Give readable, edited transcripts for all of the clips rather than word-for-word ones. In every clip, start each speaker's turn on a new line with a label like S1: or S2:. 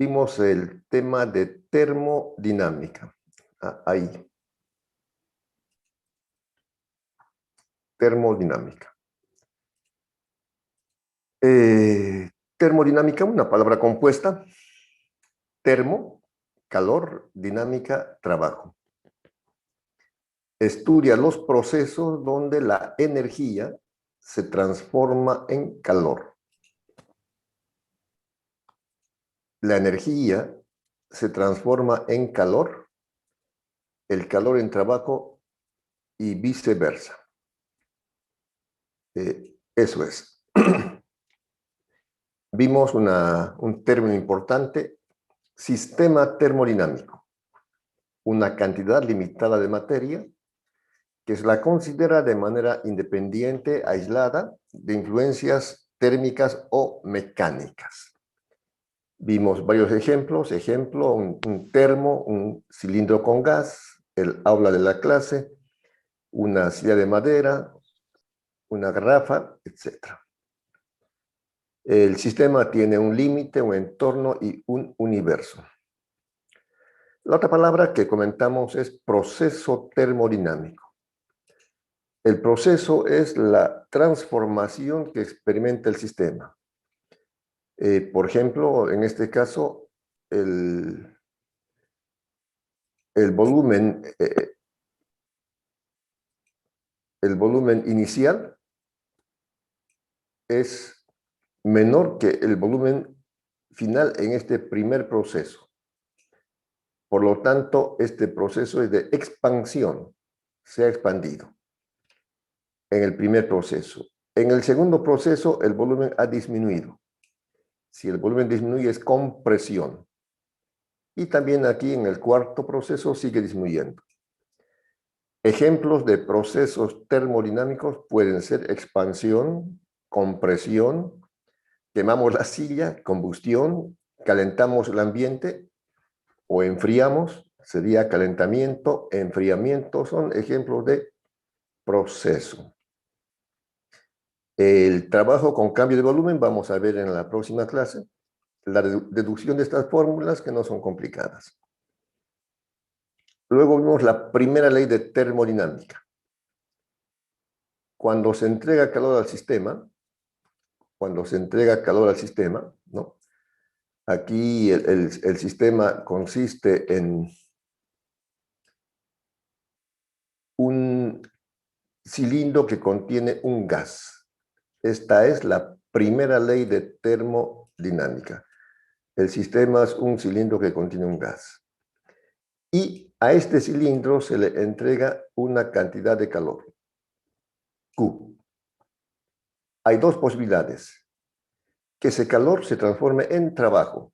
S1: vimos el tema de termodinámica. Ahí. Termodinámica. Termodinámica, una palabra compuesta. Termo, calor, dinámica, trabajo. Estudia los procesos donde la energía se transforma en calor. La energía se transforma en calor, el calor en trabajo y viceversa. Eso es. Vimos un término importante, sistema termodinámico, una cantidad limitada de materia que se la considera de manera independiente, aislada, de influencias térmicas o mecánicas. Vimos varios ejemplos. Ejemplo, un termo, un cilindro con gas, el aula de la clase, una silla de madera, una garrafa, etc. El sistema tiene un límite, un entorno y un universo. La otra palabra que comentamos es proceso termodinámico. El proceso es la transformación que experimenta el sistema. Por ejemplo, en este caso, el volumen inicial es menor que el volumen final en este primer proceso. Por lo tanto, este proceso es de expansión, se ha expandido en el primer proceso. En el segundo proceso, el volumen ha disminuido. Si el volumen disminuye, es compresión. Y también aquí en el cuarto proceso sigue disminuyendo. Ejemplos de procesos termodinámicos pueden ser expansión, compresión, quemamos la silla, combustión, calentamos el ambiente o enfriamos, sería calentamiento, enfriamiento, son ejemplos de proceso. El trabajo con cambio de volumen vamos a ver en la próxima clase, la deducción de estas fórmulas que no son complicadas. Luego vimos la primera ley de termodinámica. Cuando se entrega calor al sistema, ¿no? Aquí el sistema consiste en un cilindro que contiene un gas. Esta es la primera ley de termodinámica. El sistema es un cilindro que contiene un gas. Y a este cilindro se le entrega una cantidad de calor, Q. Hay dos posibilidades. Que ese calor se transforme en trabajo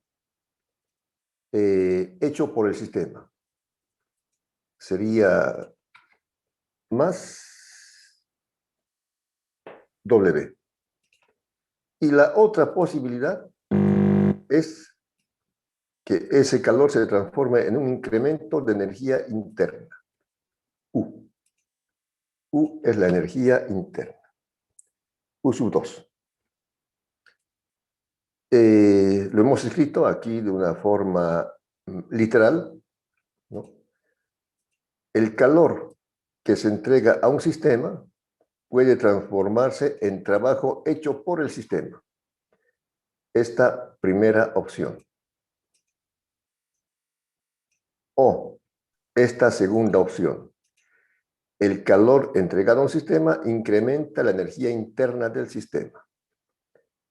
S1: hecho por el sistema. Sería más W. Y la otra posibilidad es que ese calor se transforme en un incremento de energía interna. U. U es la energía interna. U sub 2. Lo hemos escrito aquí de una forma literal, ¿no? El calor que se entrega a un sistema puede transformarse en trabajo hecho por el sistema. Esta primera opción. O esta segunda opción. El calor entregado a un sistema incrementa la energía interna del sistema.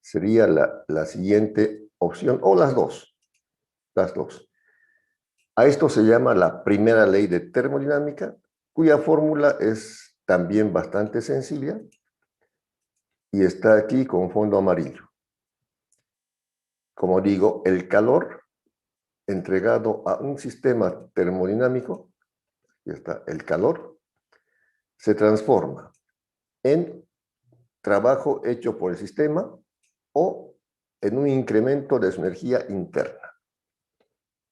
S1: Sería la siguiente opción, o las dos. Las dos. A esto se llama la primera ley de termodinámica, cuya fórmula es también bastante sencilla y está aquí con fondo amarillo. Como digo, el calor entregado a un sistema termodinámico, aquí está el calor, se transforma en trabajo hecho por el sistema o en un incremento de su energía interna.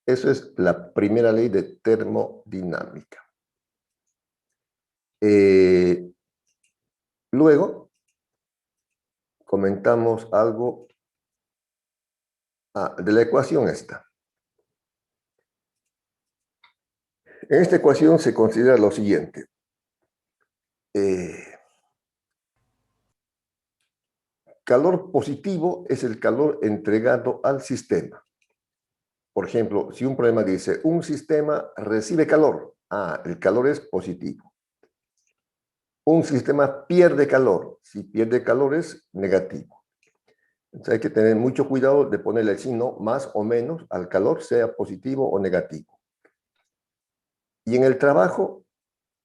S1: Eso es la primera ley de termodinámica. Luego, comentamos algo de la ecuación esta. En esta ecuación se considera lo siguiente. Calor positivo es el calor entregado al sistema. Por ejemplo, si un problema dice, un sistema recibe calor, el calor es positivo. Un sistema pierde calor, si pierde calor es negativo. Entonces hay que tener mucho cuidado de ponerle el signo más o menos al calor, sea positivo o negativo. Y en el trabajo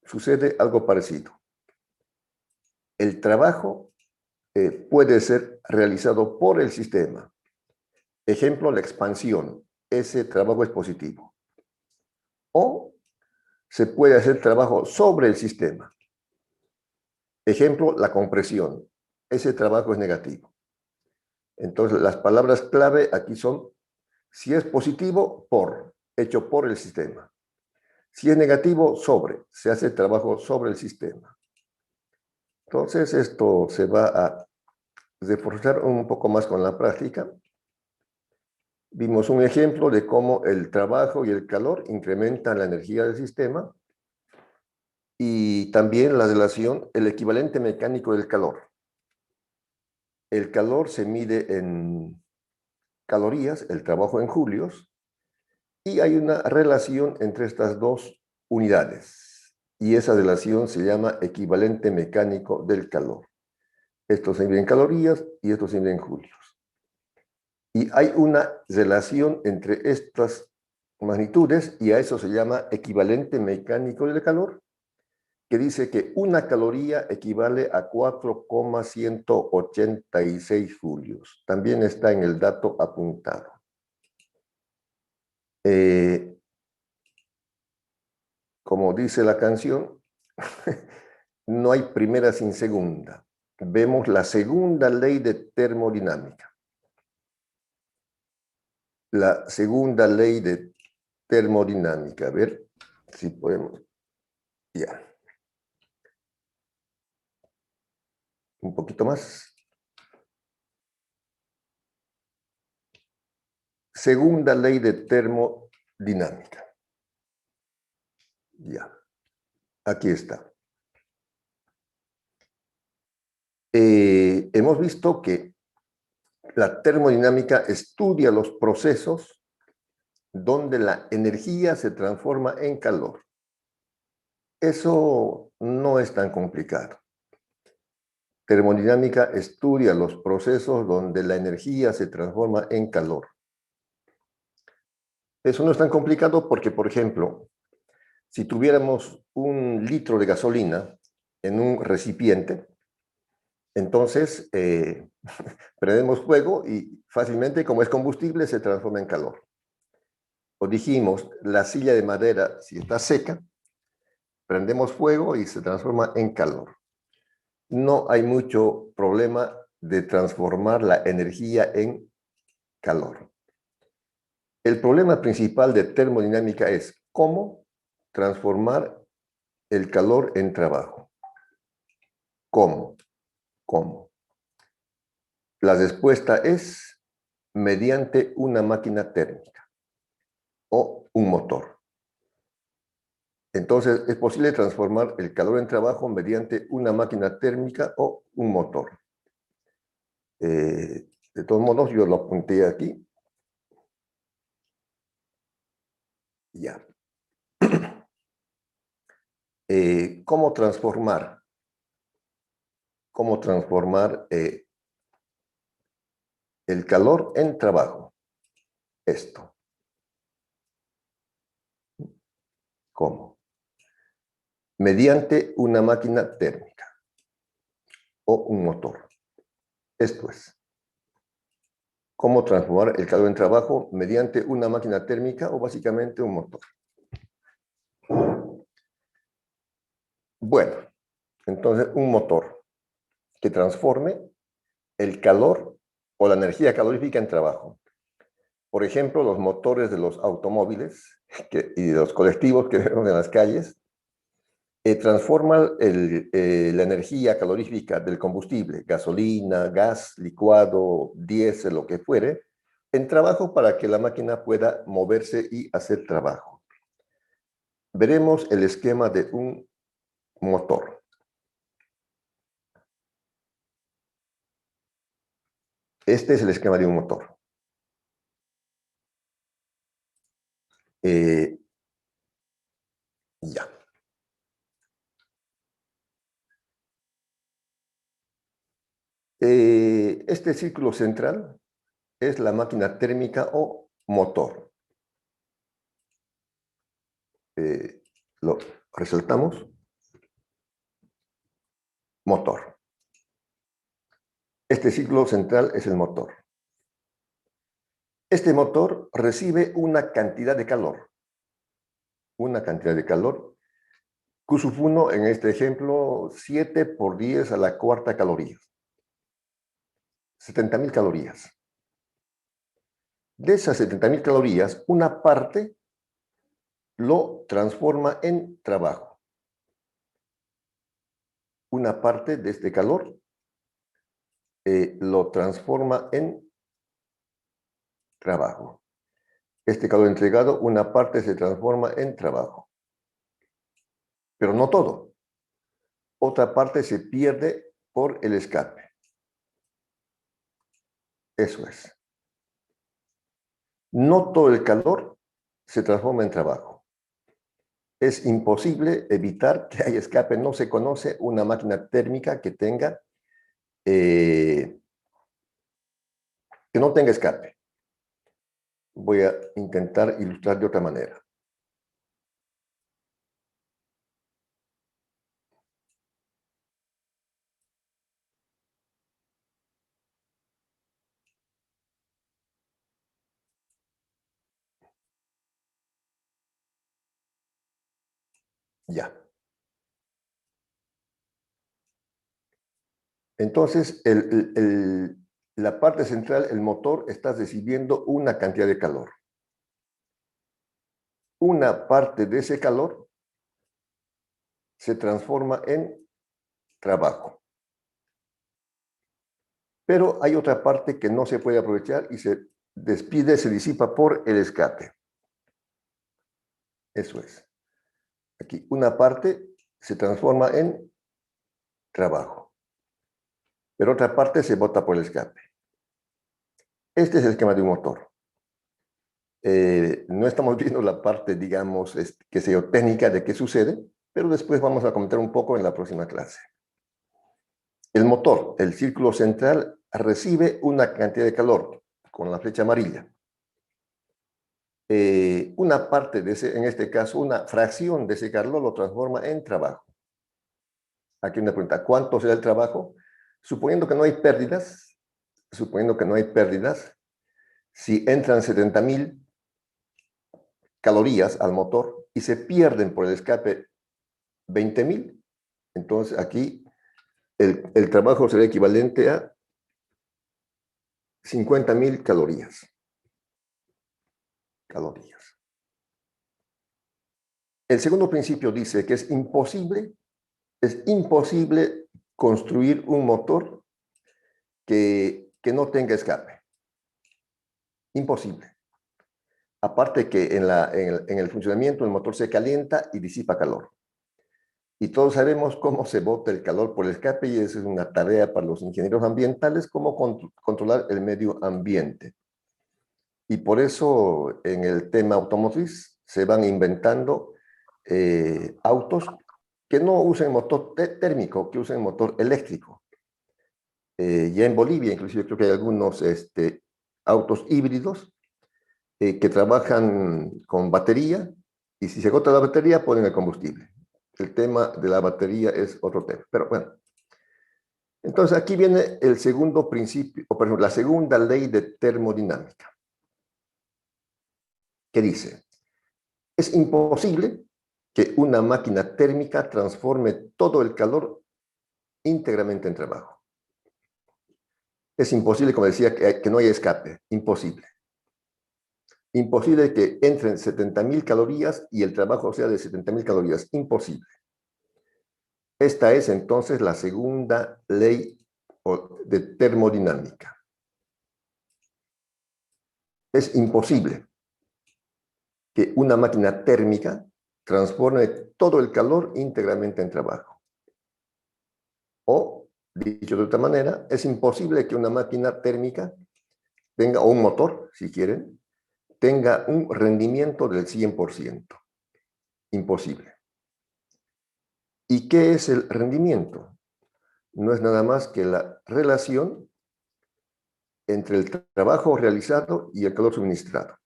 S1: sucede algo parecido. El trabajo puede ser realizado por el sistema. Ejemplo, la expansión. Ese trabajo es positivo. O se puede hacer trabajo sobre el sistema. Ejemplo, la compresión. Ese trabajo es negativo. Entonces, las palabras clave aquí son, si es positivo, hecho por el sistema. Si es negativo, sobre, se hace trabajo sobre el sistema. Entonces, esto se va a reforzar un poco más con la práctica. Vimos un ejemplo de cómo el trabajo y el calor incrementan la energía del sistema y también la relación, el equivalente mecánico del calor. El calor se mide en calorías, el trabajo en julios, y hay una relación entre estas dos unidades. Y esa relación se llama equivalente mecánico del calor. Esto se mide en calorías y esto se mide en julios. Y hay una relación entre estas magnitudes y a eso se llama equivalente mecánico del calor, que dice que una caloría equivale a 4,186 julios. También está en el dato apuntado. Como dice la canción, no hay primera sin segunda. Vemos la segunda ley de termodinámica. La segunda ley de termodinámica. A ver si podemos. Ya. Un poquito más. Segunda ley de termodinámica. Ya. Aquí está. Hemos visto que la termodinámica estudia los procesos donde la energía se transforma en calor. Eso no es tan complicado. Termodinámica estudia los procesos donde la energía se transforma en calor. Eso no es tan complicado porque, por ejemplo, si tuviéramos 1 litro de gasolina en un recipiente, entonces prendemos fuego y fácilmente, como es combustible, se transforma en calor. O dijimos, la silla de madera, si está seca, prendemos fuego y se transforma en calor. No hay mucho problema de transformar la energía en calor. El problema principal de termodinámica es cómo transformar el calor en trabajo. ¿Cómo? ¿Cómo? La respuesta es mediante una máquina térmica o un motor. Entonces, es posible transformar el calor en trabajo mediante una máquina térmica o un motor. De todos modos, yo lo apunté aquí. Ya. ¿Cómo transformar? ¿Cómo transformar el calor en trabajo? Esto. ¿Cómo? Mediante una máquina térmica o un motor. Esto es. ¿Cómo transformar el calor en trabajo mediante una máquina térmica o básicamente un motor? Bueno, entonces un motor que transforme el calor o la energía calorífica en trabajo. Por ejemplo, los motores de los automóviles y de los colectivos que vemos en las calles transforman la energía calorífica del combustible, gasolina, gas, licuado, diésel, lo que fuere, en trabajo para que la máquina pueda moverse y hacer trabajo. veremos el esquema de un motor. Este es el esquema de un motor. Ya. Este círculo central es la máquina térmica o motor. Lo resaltamos. Motor. Este círculo central es el motor. Este motor recibe una cantidad de calor. Una cantidad de calor. Q sub 1, en este ejemplo, 7 por 10 a la cuarta calorías. 70.000 calorías. De esas 70.000 calorías, una parte lo transforma en trabajo. Una parte de este calor lo transforma en trabajo. Este calor entregado, una parte se transforma en trabajo. Pero no todo. Otra parte se pierde por el escape. Eso es. No todo el calor se transforma en trabajo. Es imposible evitar que haya escape. No se conoce una máquina térmica que tenga que no tenga escape. Voy a intentar ilustrar de otra manera. Ya. Entonces, la parte central, el motor, está recibiendo una cantidad de calor. Una parte de ese calor se transforma en trabajo. Pero hay otra parte que no se puede aprovechar y se despide, se disipa por el escape. Eso es. Aquí, una parte se transforma en trabajo, pero otra parte se bota por el escape. Este es el esquema de un motor. No estamos viendo la parte, digamos, que sea técnica de qué sucede, pero después vamos a comentar un poco en la próxima clase. El motor, el círculo central, recibe una cantidad de calor con la flecha amarilla. Una parte de ese, en este caso, una fracción de ese calor lo transforma en trabajo. Aquí una pregunta, ¿cuánto será el trabajo? Suponiendo que no hay pérdidas, si entran 70.000 calorías al motor y se pierden por el escape 20.000, entonces aquí el trabajo será equivalente a 50.000 calorías. El segundo principio dice que es imposible construir un motor que no tenga escape. Imposible. Aparte que en el funcionamiento el motor se calienta y disipa calor. Y todos sabemos cómo se bota el calor por el escape y esa es una tarea para los ingenieros ambientales, cómo controlar el medio ambiente. Y por eso en el tema automotriz se van inventando autos que no usen motor térmico, que usen motor eléctrico. Ya en Bolivia, inclusive creo que hay algunos autos híbridos que trabajan con batería y si se agota la batería ponen el combustible. El tema de la batería es otro tema, pero bueno. Entonces aquí viene el segundo principio, o por ejemplo, la segunda ley de termodinámica, que dice, es imposible que una máquina térmica transforme todo el calor íntegramente en trabajo. Es imposible, como decía, que no haya escape, imposible. Imposible que entren 70.000 calorías y el trabajo sea de 70.000 calorías, imposible. Esta es entonces la segunda ley de termodinámica. Es imposible que una máquina térmica transforme todo el calor íntegramente en trabajo. O, dicho de otra manera, es imposible que una máquina térmica tenga, o un motor, si quieren, tenga un rendimiento del 100%. Imposible. ¿Y qué es el rendimiento? No es nada más que la relación entre el trabajo realizado y el calor suministrado.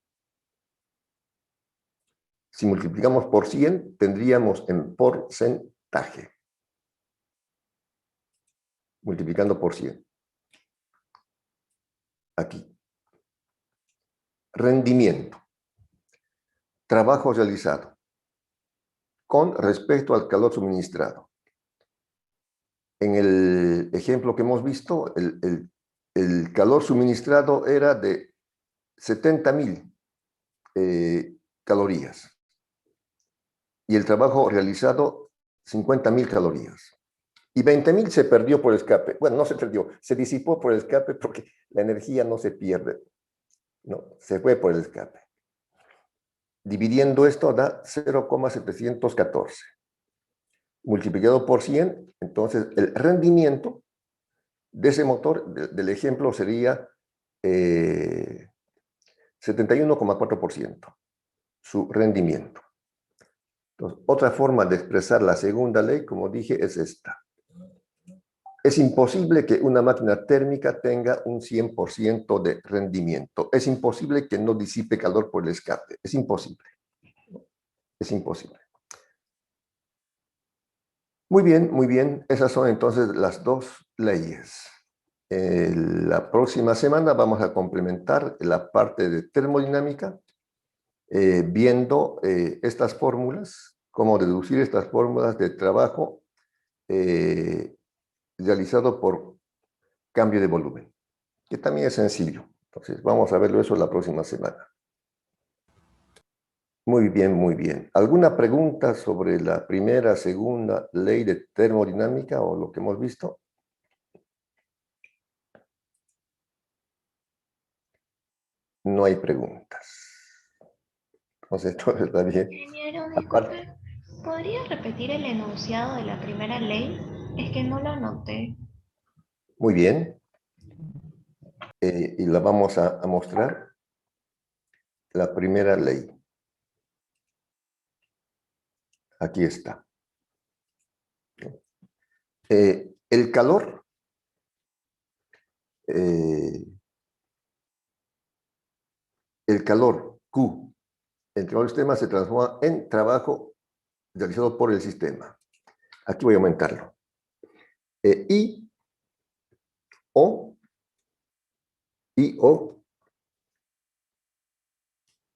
S1: Si multiplicamos por 100, tendríamos en porcentaje. Multiplicando por 100. Aquí. Rendimiento. Trabajo realizado. Con respecto al calor suministrado. En el ejemplo que hemos visto, el calor suministrado era de 70.000 calorías. Y el trabajo realizado, 50.000 calorías. Y 20.000 se perdió por escape. Bueno, no se perdió, se disipó por el escape porque la energía no se pierde. No, se fue por el escape. Dividiendo esto da 0,714. Multiplicado por 100, entonces el rendimiento de ese motor, del ejemplo, sería 71,4%. Su rendimiento. Entonces, otra forma de expresar la segunda ley, como dije, es esta. Es imposible que una máquina térmica tenga un 100% de rendimiento. Es imposible que no disipe calor por el escape. Es imposible. Es imposible. Muy bien, muy bien. Esas son entonces las dos leyes. La próxima semana vamos a complementar la parte de termodinámica, viendo estas fórmulas, cómo deducir estas fórmulas de trabajo realizado por cambio de volumen, que también es sencillo. Entonces, vamos a verlo eso la próxima semana. Muy bien, muy bien. ¿Alguna pregunta sobre la primera, segunda ley de termodinámica o lo que hemos visto? No hay preguntas. Entonces, todo está bien.
S2: Ingeniero,
S1: Aparte,
S2: disculpe, ¿podría repetir el enunciado de la primera ley? Es que no lo anoté.
S1: muy bien. Y la vamos a mostrar. La primera ley. Aquí está. El calor Q entre los sistemas se transforma en trabajo realizado por el sistema. Aquí voy a aumentarlo. I O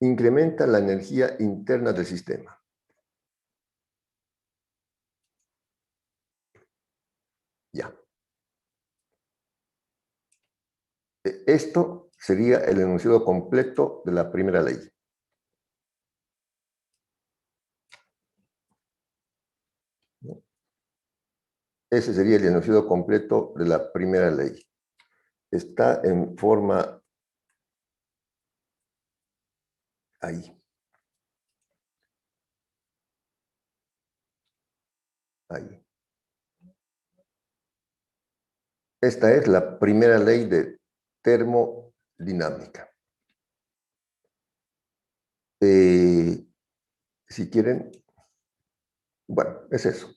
S1: incrementa la energía interna del sistema. Ya. Esto sería el enunciado completo de la primera ley. Ese sería el enunciado completo de la primera ley. Está en forma ahí. Ahí. Esta es la primera ley de termodinámica. Si quieren, bueno, es eso.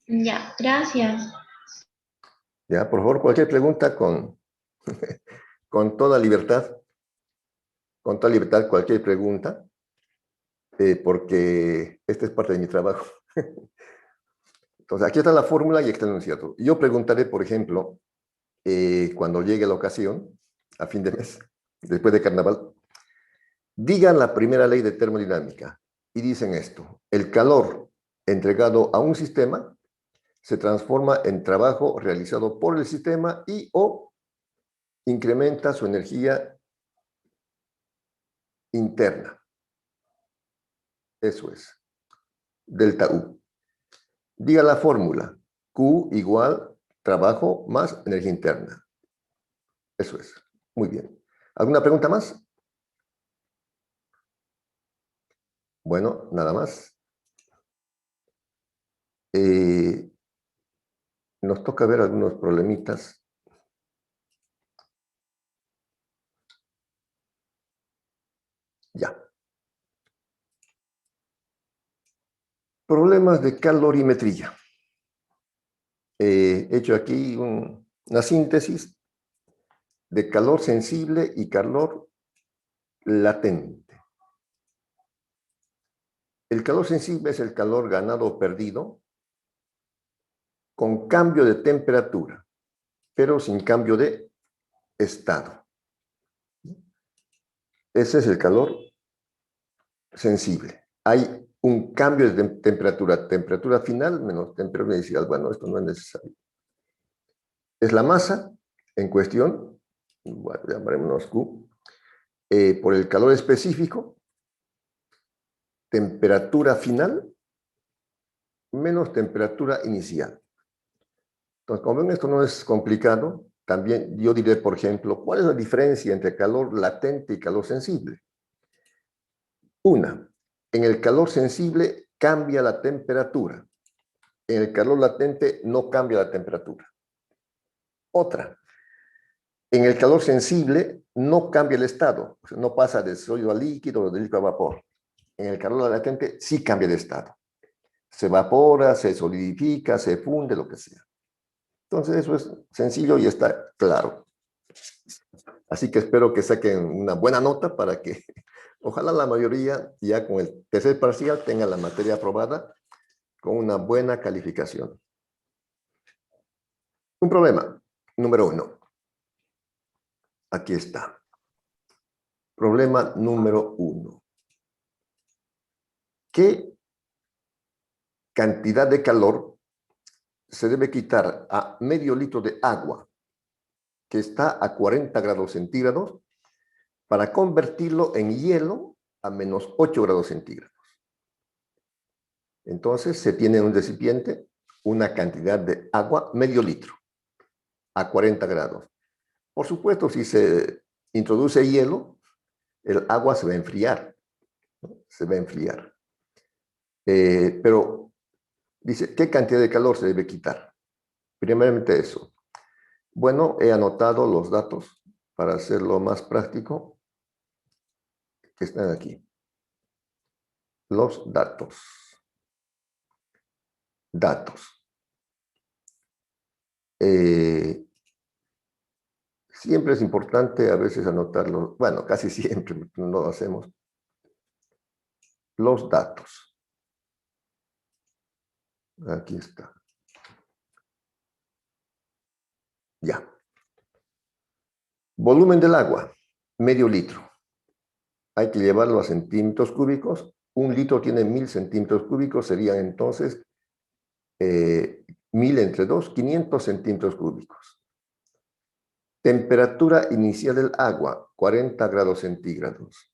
S2: Ya, gracias.
S1: Ya, por favor, cualquier pregunta con toda libertad. Con toda libertad, cualquier pregunta, porque esta es parte de mi trabajo. Entonces, aquí está la fórmula y aquí está el enunciado. Yo preguntaré, por ejemplo, cuando llegue la ocasión, a fin de mes, después de carnaval, digan la primera ley de termodinámica y dicen esto: el calor entregado a un sistema se transforma en trabajo realizado por el sistema y o incrementa su energía interna. Eso es. Delta U. Diga la fórmula. Q igual trabajo más energía interna. Eso es. Muy bien. ¿Alguna pregunta más? Bueno, nada más. Nos toca ver algunos problemitas. Ya. Problemas de calorimetría. He hecho aquí una síntesis de calor sensible y calor latente. El calor sensible es el calor ganado o perdido con cambio de temperatura, pero sin cambio de estado. Ese es el calor sensible. Hay un cambio de temperatura, temperatura final menos temperatura inicial. Bueno, esto no es necesario. Es la masa en cuestión, bueno, llamaremos Q, por el calor específico, temperatura final menos temperatura inicial. Entonces, como ven, esto no es complicado. También yo diré, por ejemplo, ¿cuál es la diferencia entre calor latente y calor sensible? Una, en el calor sensible cambia la temperatura. En el calor latente no cambia la temperatura. Otra, en el calor sensible no cambia el estado. O sea, no pasa de sólido a líquido o de líquido a vapor. En el calor latente sí cambia de estado. Se evapora, se solidifica, se funde, lo que sea. Entonces eso es sencillo y está claro. Así que espero que saquen una buena nota para que ojalá la mayoría ya con el tercer parcial tenga la materia aprobada con una buena calificación. Un problema, número 1. Aquí está. Problema número 1. ¿Qué cantidad de calor se debe quitar a medio litro de agua que está a 40 grados centígrados para convertirlo en hielo a menos 8 grados centígrados? Entonces se tiene en un recipiente una cantidad de agua, medio litro, a 40 grados. Por supuesto, si se introduce hielo, el agua se va a enfriar, ¿no? Se va a enfriar. Pero dice, ¿qué cantidad de calor se debe quitar? Primeramente eso. Bueno, he anotado los datos para hacerlo más práctico, que están aquí. Los datos. Datos. Siempre es importante a veces anotarlo, bueno, casi siempre no lo hacemos. Los datos. Aquí está. Ya. Volumen del agua, medio litro. Hay que llevarlo a centímetros cúbicos. Un litro tiene 1000 centímetros cúbicos, serían entonces 1000 entre 2, 500 centímetros cúbicos. Temperatura inicial del agua, 40 grados centígrados.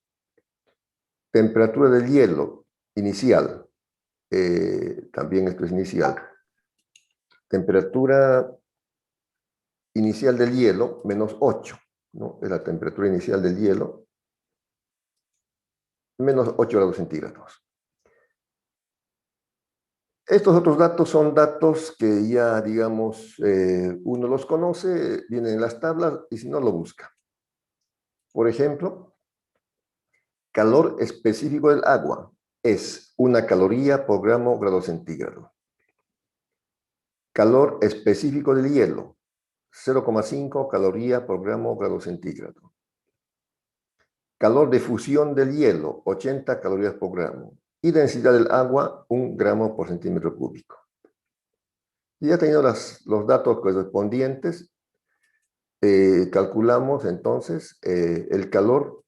S1: Temperatura del hielo, inicial. También esto es inicial. Temperatura inicial del hielo, menos 8, ¿no? Es la temperatura inicial del hielo, menos 8 grados centígrados. Estos otros datos son datos que ya, digamos, uno los conoce, vienen en las tablas y si no lo busca. Por ejemplo, calor específico del agua es 1 caloría por grado centígrado. Calor específico del hielo, 0,5 caloría por grado centígrado. Calor de fusión del hielo, 80 calorías por gramo. Y densidad del agua, 1 gramo por centímetro cúbico. Y ya teniendo los datos correspondientes, calculamos entonces el calor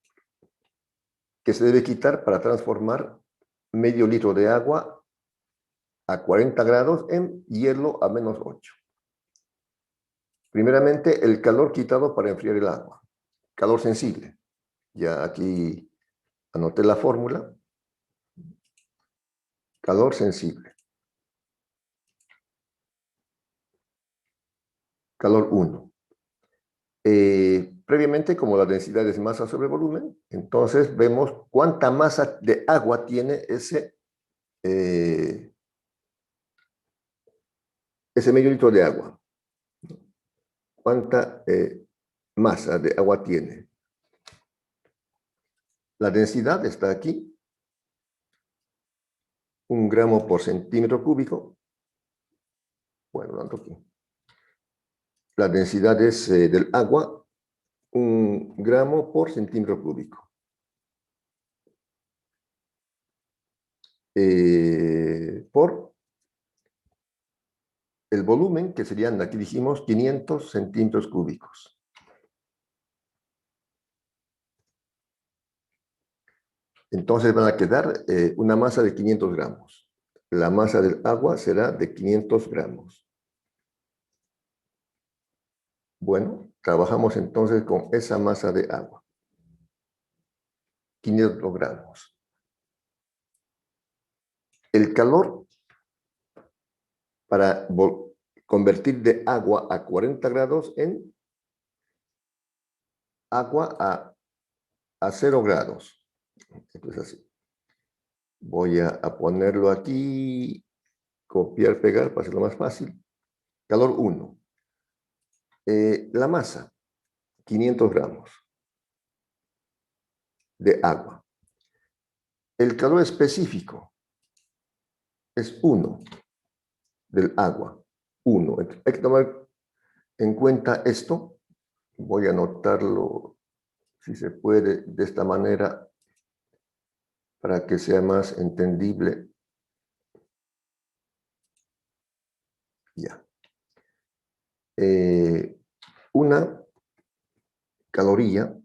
S1: que se debe quitar para transformar medio litro de agua a 40 grados en hielo a menos 8. Primeramente, el calor quitado para enfriar el agua. Calor sensible. Ya aquí anoté la fórmula. Calor sensible. Calor 1. previamente, como la densidad es masa sobre volumen, entonces vemos cuánta masa de agua tiene ese medio litro de agua. ¿Cuánta masa de agua tiene? La densidad está aquí. 1 gramo por centímetro cúbico. Bueno, tanto aquí. La densidad es del agua, 1 gramo por centímetro cúbico. Por el volumen, que serían, aquí dijimos, 500 centímetros cúbicos. Entonces van a quedar una masa de 500 gramos. La masa del agua será de 500 gramos. Bueno, trabajamos entonces con esa masa de agua. 500 gramos. El calor para convertir de agua a 40 grados en agua a 0 grados. Entonces así. Voy a ponerlo aquí, copiar, pegar para hacerlo más fácil. Calor 1. La masa, 500 gramos de agua. El calor específico es 1 del agua. 1. Hay que tomar en cuenta esto. Voy a anotarlo, si se puede, de esta manera, para que sea más entendible. Ya. Una caloría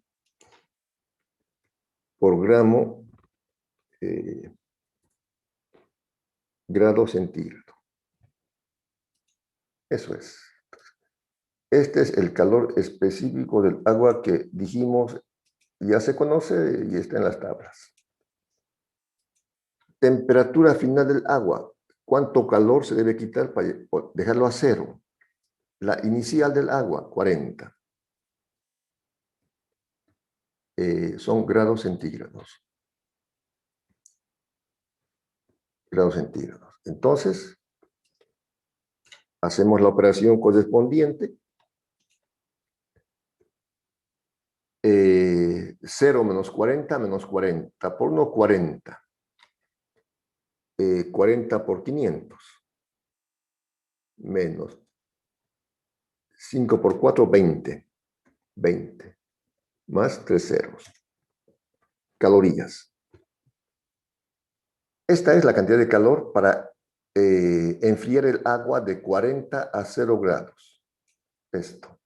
S1: por gramo grado centígrado. Eso es. Este es el calor específico del agua que dijimos, ya se conoce y está en las tablas. Temperatura final del agua. ¿Cuánto calor se debe quitar para dejarlo a 0? La inicial del agua, 40. Son grados centígrados. Grados centígrados. Entonces, hacemos la operación correspondiente. 0 menos 40 menos 40 por 1, 40. 40 por 500. Menos 5 por 4, 20. 20. Más 3 ceros. Calorías. Esta es la cantidad de calor para enfriar el agua de 40 a 0 grados. Esto.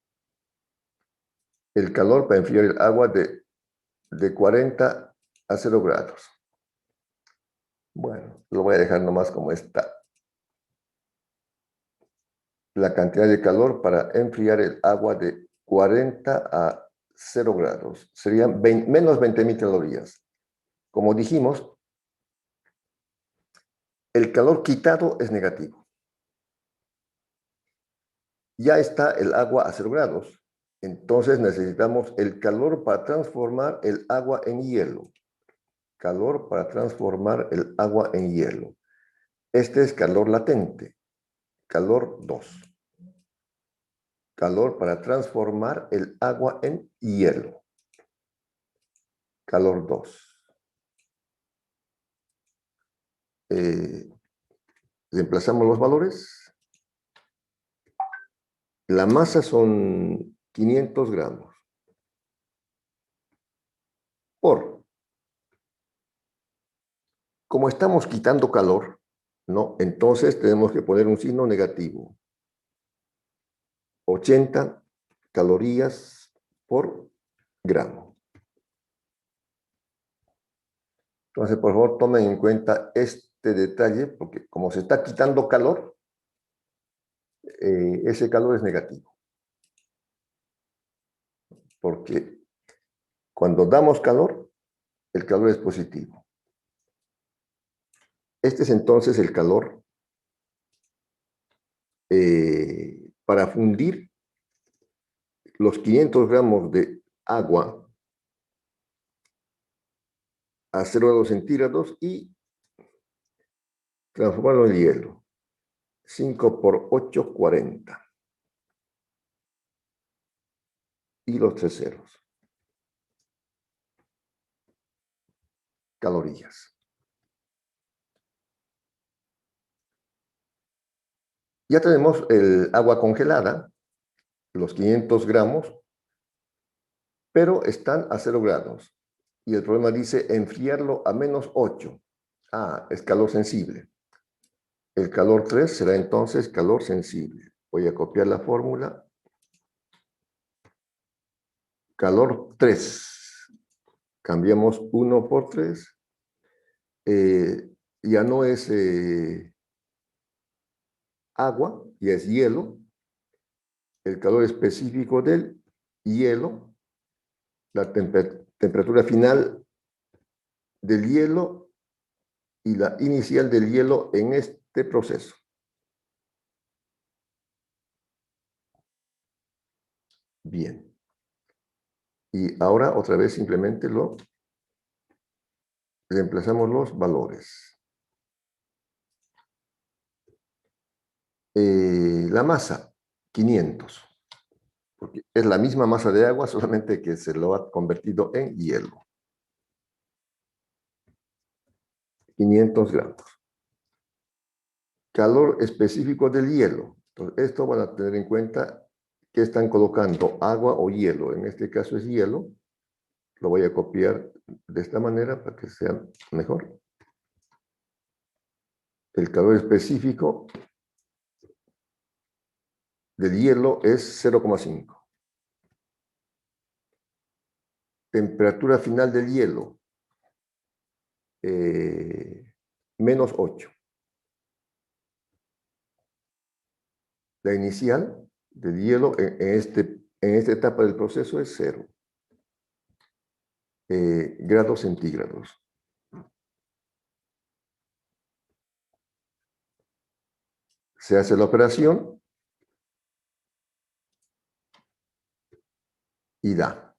S1: El calor para enfriar el agua de 40 a 0 grados. Bueno, lo voy a dejar nomás como está. La cantidad de calor para enfriar el agua de 40 a 0 grados. Serían menos 20.000 calorías. Como dijimos, el calor quitado es negativo. Ya está el agua a 0 grados. Entonces necesitamos el calor para transformar el agua en hielo. Calor para transformar el agua en hielo. Este es calor latente. Calor 2. Calor para transformar el agua en hielo. Calor 2. Reemplazamos los valores. La masa son 500 gramos. Como estamos quitando calor, ¿no? Entonces tenemos que poner un signo negativo. 80 calorías por gramo. Entonces, por favor, tomen en cuenta este detalle, porque como se está quitando calor, ese calor es negativo. Porque cuando damos calor, el calor es positivo. Este es entonces el calor para fundir los 500 gramos de agua a 0 grados centígrados y transformarlo en hielo. 5 por 8, 40. Y los 3 ceros. Calorías. Ya tenemos el agua congelada, los 500 gramos, pero están a 0 grados. Y el problema dice enfriarlo a menos 8. Ah, es calor sensible. El calor 3 será entonces calor sensible. Voy a copiar la fórmula. Calor 3. Cambiamos 1 por 3. Ya no es agua, ya es hielo. El calor específico del hielo, la temperatura final del hielo y la inicial del hielo en este proceso. Bien. Y ahora otra vez simplemente reemplazamos los valores. La masa, 500. Porque es la misma masa de agua, solamente que se lo ha convertido en hielo. 500 gramos. Calor específico del hielo. Entonces, esto van a tener en cuenta que están colocando agua o hielo. En este caso es hielo. Lo voy a copiar de esta manera para que sea mejor. El calor específico del hielo es 0,5. Temperatura final del hielo, menos 8. La inicial del hielo en esta etapa del proceso es 0. Grados centígrados. Se hace la operación y da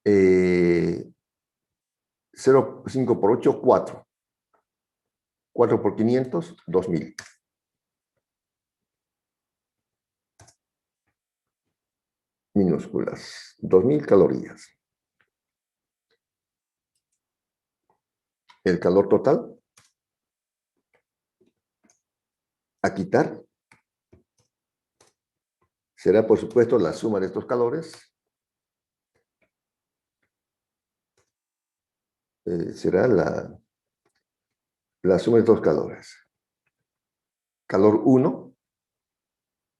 S1: 0,5 por 8, 4. 4 por 500, 2000. Minúsculas. 2000 calorías. El calor total a quitar será, por supuesto, la suma de estos calores. Será la suma de estos calores. Calor 1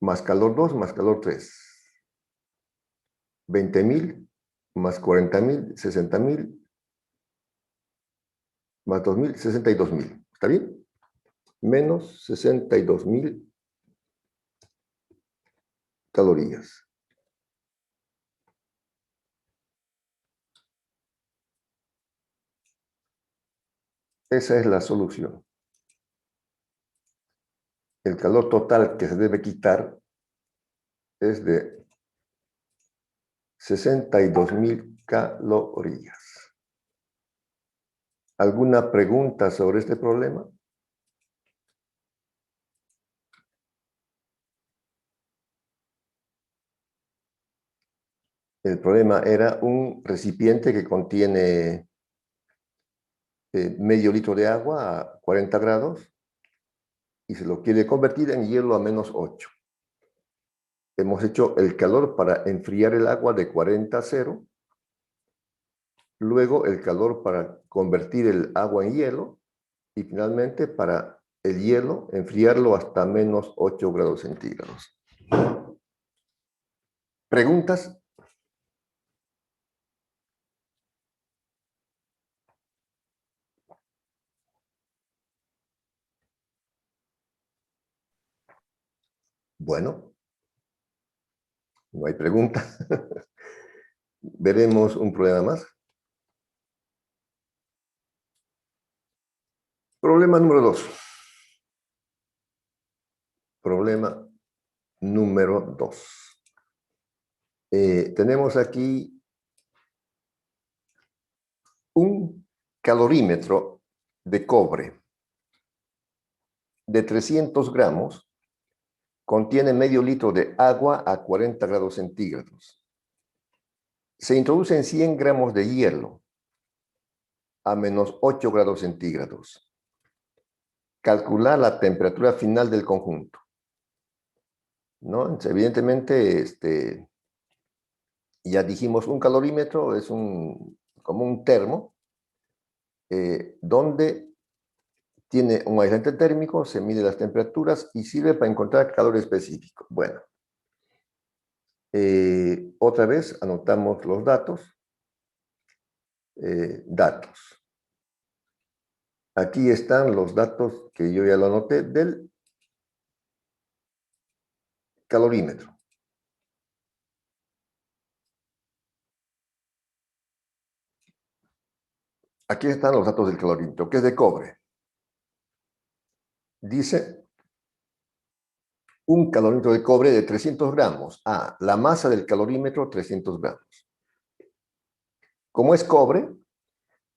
S1: más calor 2 más calor 3. 20.000 más 40.000, 60.000 más 2.000, 62.000. ¿Está bien? Menos 62.000 calorías. Esa es la solución. El calor total que se debe quitar es de 62.000 calorías. ¿Alguna pregunta sobre este problema? El problema era un recipiente que contiene medio litro de agua a 40 grados y se lo quiere convertir en hielo a menos 8. Hemos hecho el calor para enfriar el agua de 40 a 0. Luego el calor para convertir el agua en hielo. Y finalmente para el hielo enfriarlo hasta menos 8 grados centígrados. ¿Preguntas? Bueno, no hay pregunta. Veremos un problema más. Problema número 2. Problema número 2. Tenemos aquí calorímetro de cobre de 300 gramos contiene medio litro de agua a 40 grados centígrados. Se introducen 100 gramos de hielo a menos 8 grados centígrados. Calcular la temperatura final del conjunto, ¿no? Entonces, evidentemente, ya dijimos, un calorímetro es como un termo donde tiene un aislante térmico, se mide las temperaturas y sirve para encontrar calor específico. Bueno, otra vez anotamos los datos. Datos. Aquí están los datos que yo ya lo anoté del calorímetro. Aquí están los datos del calorímetro, que es de cobre. Dice un calorímetro de cobre de 300 gramos. La masa del calorímetro, 300 gramos. Como es cobre,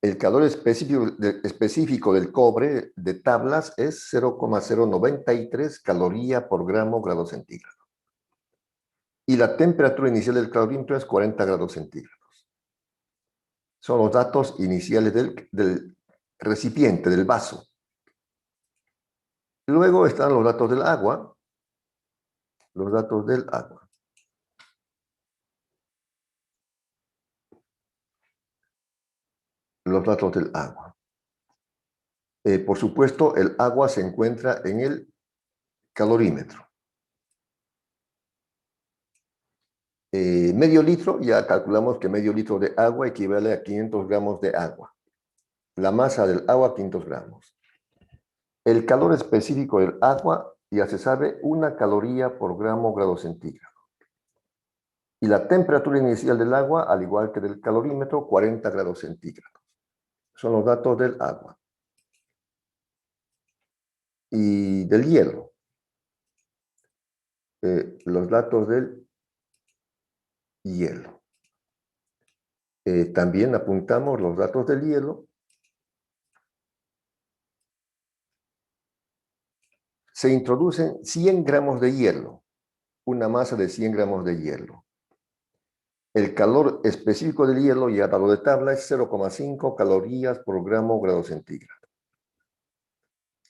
S1: el calor específico del cobre de tablas es 0,093 caloría por gramo grado centígrado. Y la temperatura inicial del calorímetro es 40 grados centígrados. Son los datos iniciales del recipiente, del vaso. Luego están los datos del agua. Los datos del agua. Los datos del agua. Por supuesto, el agua se encuentra en el calorímetro. Medio litro, ya calculamos que medio litro de agua equivale a 500 gramos de agua. La masa del agua, 500 gramos. El calor específico del agua, ya se sabe, 1 caloría por gramo grado centígrado. Y la temperatura inicial del agua, al igual que del calorímetro, 40 grados centígrados. Son los datos del agua. Y del hielo. Los datos del hielo. También apuntamos los datos del hielo. Se introducen 100 gramos de hielo, una masa de 100 gramos de hielo. El calor específico del hielo, ya dado de tabla, es 0,5 calorías por gramo grado centígrado.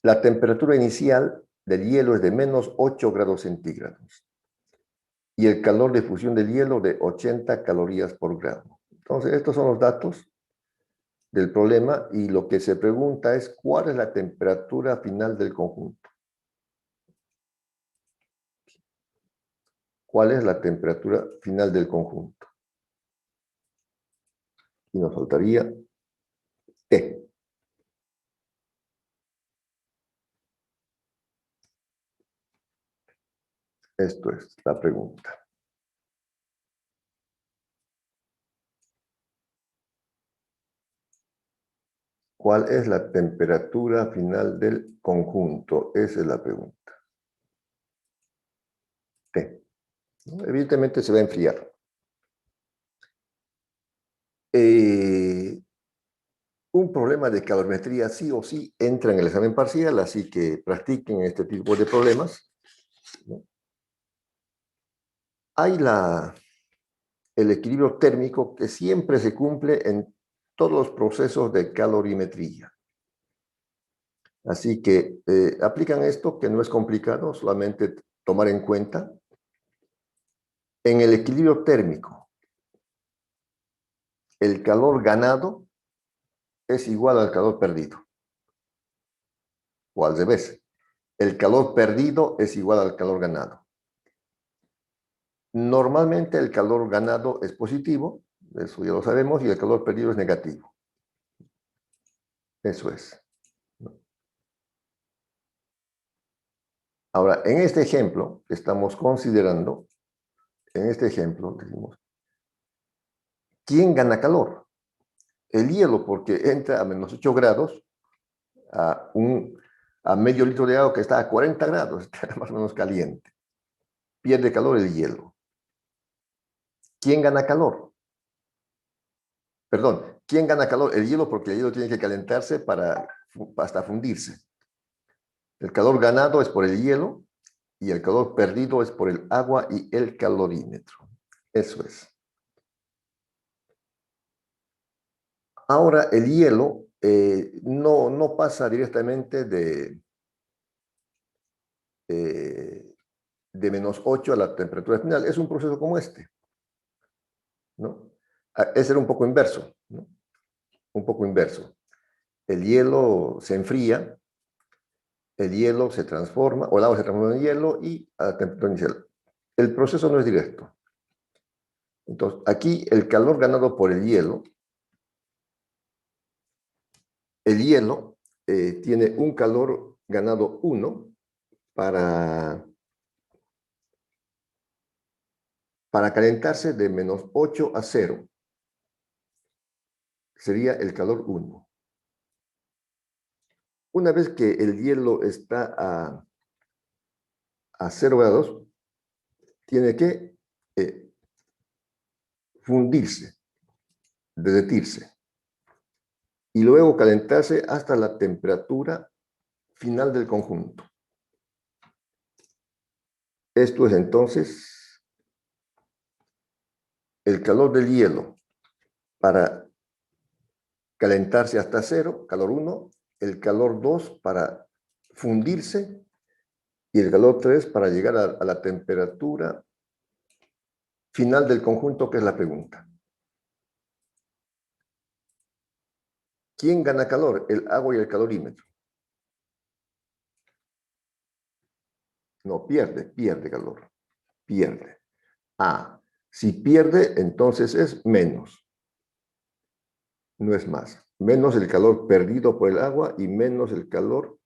S1: La temperatura inicial del hielo es de menos 8 grados centígrados. Y el calor de fusión del hielo de 80 calorías por gramo. Entonces, estos son los datos del problema y lo que se pregunta es ¿cuál es la temperatura final del conjunto? ¿Cuál es la temperatura final del conjunto? Y nos faltaría T. Esto es la pregunta. ¿Cuál es la temperatura final del conjunto? Esa es la pregunta. T. Evidentemente se va a enfriar. Un problema de calorimetría sí o sí entra en el examen parcial, así que practiquen este tipo de problemas, ¿no? Hay el equilibrio térmico que siempre se cumple en todos los procesos de calorimetría. Así que aplican esto, que no es complicado, solamente tomar en cuenta. En el equilibrio térmico, el calor ganado es igual al calor perdido. O al revés, el calor perdido es igual al calor ganado. Normalmente el calor ganado es positivo, eso ya lo sabemos, y el calor perdido es negativo. Eso es. Ahora, en este ejemplo, estamos considerando, decimos, ¿quién gana calor? El hielo, porque entra a menos 8 grados a medio litro de agua que está a 40 grados, está más o menos caliente. Pierde calor el hielo. ¿Quién gana calor? Perdón, ¿Quién gana calor? El hielo, porque el hielo tiene que calentarse hasta fundirse. El calor ganado es por el hielo y el calor perdido es por el agua y el calorímetro. Eso es. Ahora, el hielo no pasa directamente de -8 a la temperatura final. Es un proceso como este, ¿no? Ese era un poco inverso, ¿no? Un poco inverso. El hielo se enfría, el hielo se transforma, o el agua se transforma en hielo y a la temperatura inicial. El proceso no es directo. Entonces, aquí el calor ganado por el hielo tiene un calor ganado 1 para calentarse de -8 a 0. Sería el calor 1. Una vez que el hielo está a 0 grados, tiene que fundirse, derretirse, y luego calentarse hasta la temperatura final del conjunto. Esto es entonces el calor del hielo para calentarse hasta 0, calor 1, el calor 2 para fundirse y el calor 3 para llegar a la temperatura final del conjunto, que es la pregunta. ¿Quién gana calor? El agua y el calorímetro. No, pierde calor. Pierde. Si pierde, entonces es menos. No es más. Menos el calor perdido por el agua y menos el calor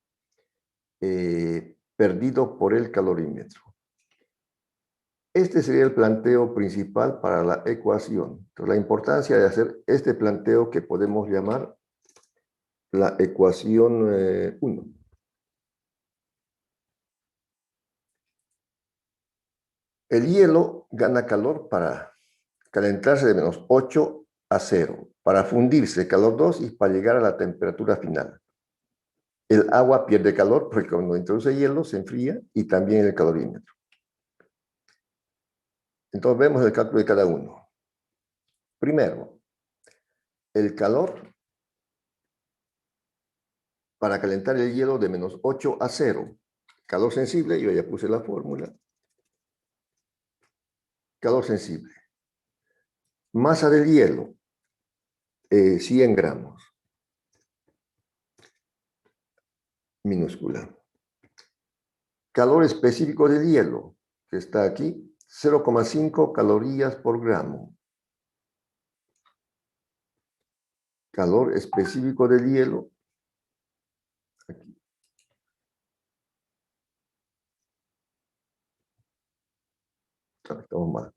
S1: perdido por el calorímetro. Este sería el planteo principal para la ecuación. Entonces, la importancia de hacer este planteo que podemos llamar la ecuación 1. El hielo gana calor para calentarse de -8 a 0, para fundirse calor 2 y para llegar a la temperatura final. El agua pierde calor porque cuando introduce hielo se enfría y también el calorímetro. Entonces vemos el cálculo de cada uno. Primero, el calor para calentar el hielo de -8 a 0. Calor sensible, yo ya puse la fórmula. Calor sensible. Masa del hielo, 100 gramos. Minúscula. Calor específico del hielo, que está aquí, 0,5 calorías por gramo. Calor específico del hielo, aquí. Estamos mal.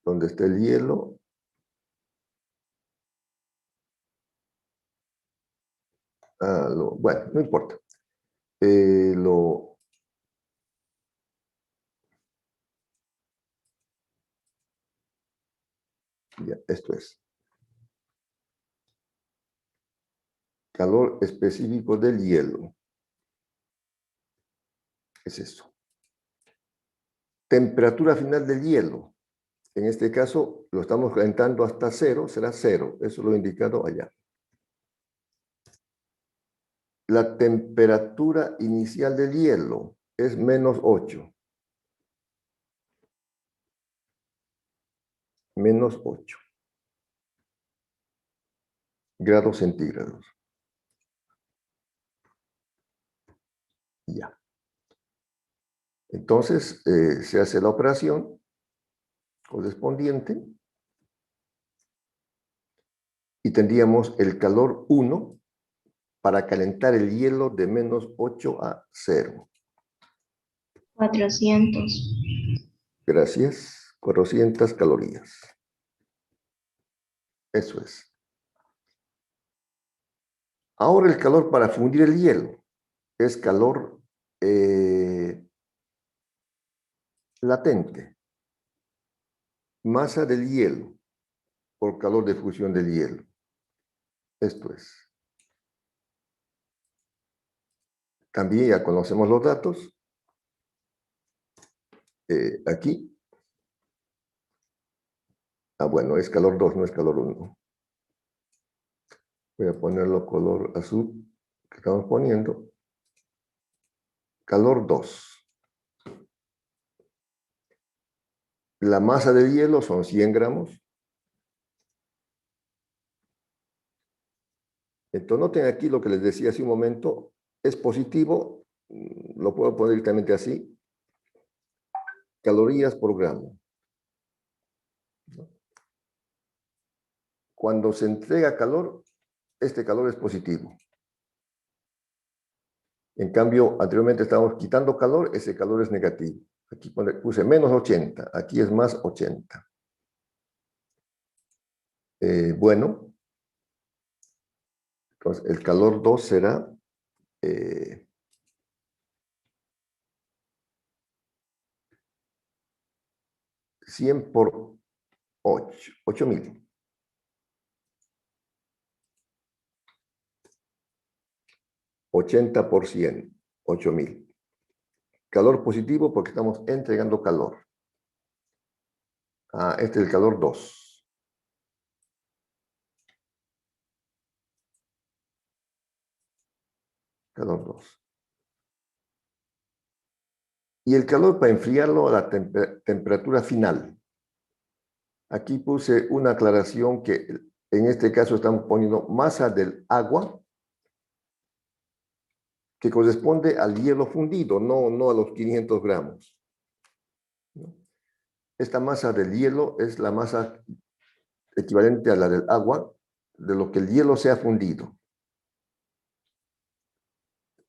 S1: Donde está el hielo, bueno, no importa. Ya, esto es. Calor específico del hielo. Es eso. Temperatura final del hielo. En este caso, lo estamos calentando hasta 0, será 0. Eso lo he indicado allá. La temperatura inicial del hielo es -8. -8 grados centígrados. Ya. Entonces, se hace la operación correspondiente y tendríamos el calor 1 para calentar el hielo de -8 a 0.
S2: 400.
S1: Gracias. 400 calorías. Eso es. Ahora el calor para fundir el hielo es calor latente, masa del hielo por calor de fusión del hielo. Esto es. También ya conocemos los datos. Aquí. Bueno, es calor 2, no es calor 1. Voy a ponerlo color azul que estamos poniendo. Calor 2. La masa del hielo son 100 gramos. Entonces, noten aquí lo que les decía hace un momento. Es positivo, lo puedo poner directamente así. Calorías por gramo. Cuando se entrega calor, este calor es positivo. En cambio, anteriormente estábamos quitando calor, ese calor es negativo. Aquí puse menos 80, aquí es más 80. Bueno, entonces el calor 2 será 100 por 8, 8000. 80%, 8000. Calor positivo porque estamos entregando calor. Este es el calor 2. Calor 2. Y el calor para enfriarlo a la temperatura final. Aquí puse una aclaración que en este caso estamos poniendo masa del agua que corresponde al hielo fundido, no a los 500 gramos. Esta masa del hielo es la masa equivalente a la del agua de lo que el hielo se ha fundido.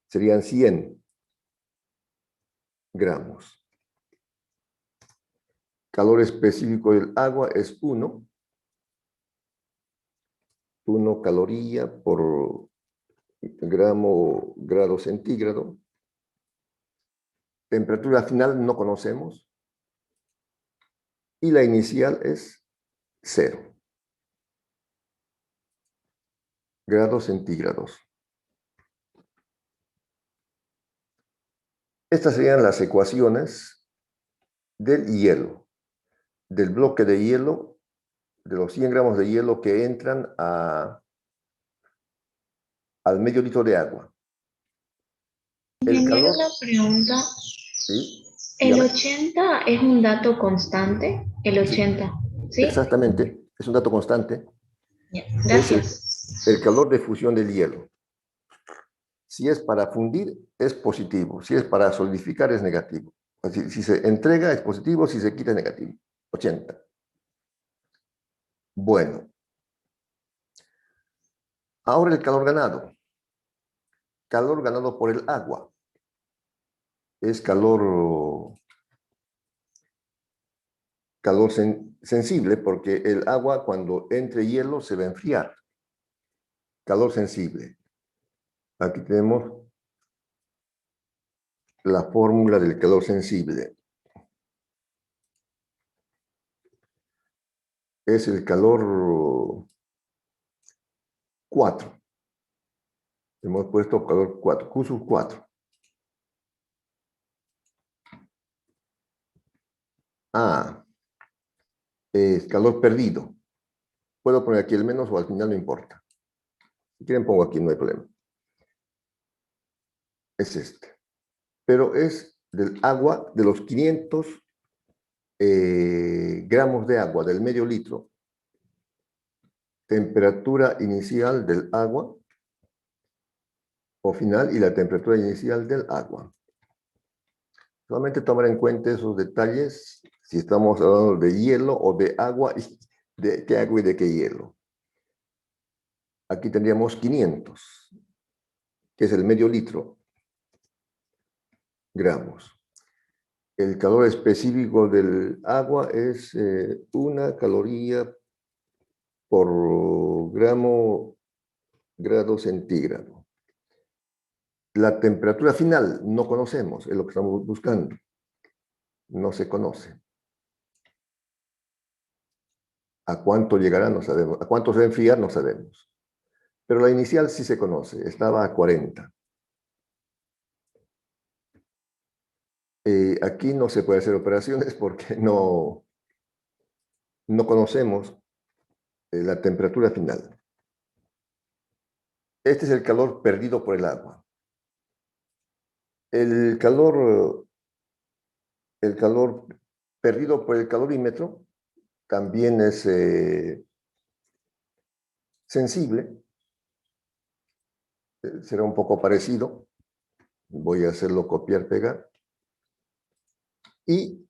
S1: Serían 100 gramos. Calor específico del agua es 1. 1 caloría por grado centígrado. Temperatura final no conocemos. Y la inicial es 0 grados centígrados. Estas serían las ecuaciones del hielo, del bloque de hielo, de los 100 gramos de hielo que entran al medio litro de agua. El
S2: Ingeniero,
S1: calor,
S2: una pregunta.
S1: ¿sí?
S2: ¿El
S1: Dígame.
S2: 80 es un dato constante? El
S1: Sí,
S2: 80, ¿sí?
S1: exactamente, es un dato constante.
S2: Ya,
S1: Es
S2: gracias.
S1: el calor de fusión del hielo. Si es para fundir, es positivo. Si es para solidificar, es negativo. Si se entrega, es positivo. Si se quita, es negativo. 80. Bueno. Ahora el calor ganado. Calor ganado por el agua. Es calor sensible porque el agua cuando entre hielo se va a enfriar. Calor sensible. Aquí tenemos la fórmula del calor sensible. Es el calor 4. Hemos puesto calor 4, Q sub 4. Es calor perdido. Puedo poner aquí el menos o al final no importa. Si quieren pongo aquí, no hay problema. Es este. Pero es del agua, de los 500 gramos de agua, del medio litro. Temperatura inicial del agua o final y la temperatura inicial del agua. Solamente tomar en cuenta esos detalles si estamos hablando de hielo o de agua, y de qué agua y de qué hielo. Aquí tendríamos 500, que es el medio litro, gramos. El calor específico del agua es 1 caloría por grado centígrado. La temperatura final no conocemos, es lo que estamos buscando. no se conoce. ¿A cuánto llegará? No sabemos. ¿A cuánto se va a enfriar? No sabemos. Pero la inicial sí se conoce, estaba a 40. Aquí no se puede hacer operaciones porque no conocemos la temperatura final. Este es el calor perdido por el agua. El calor perdido por el calorímetro también es sensible. Será un poco parecido. Voy a hacerlo copiar, pegar. Y,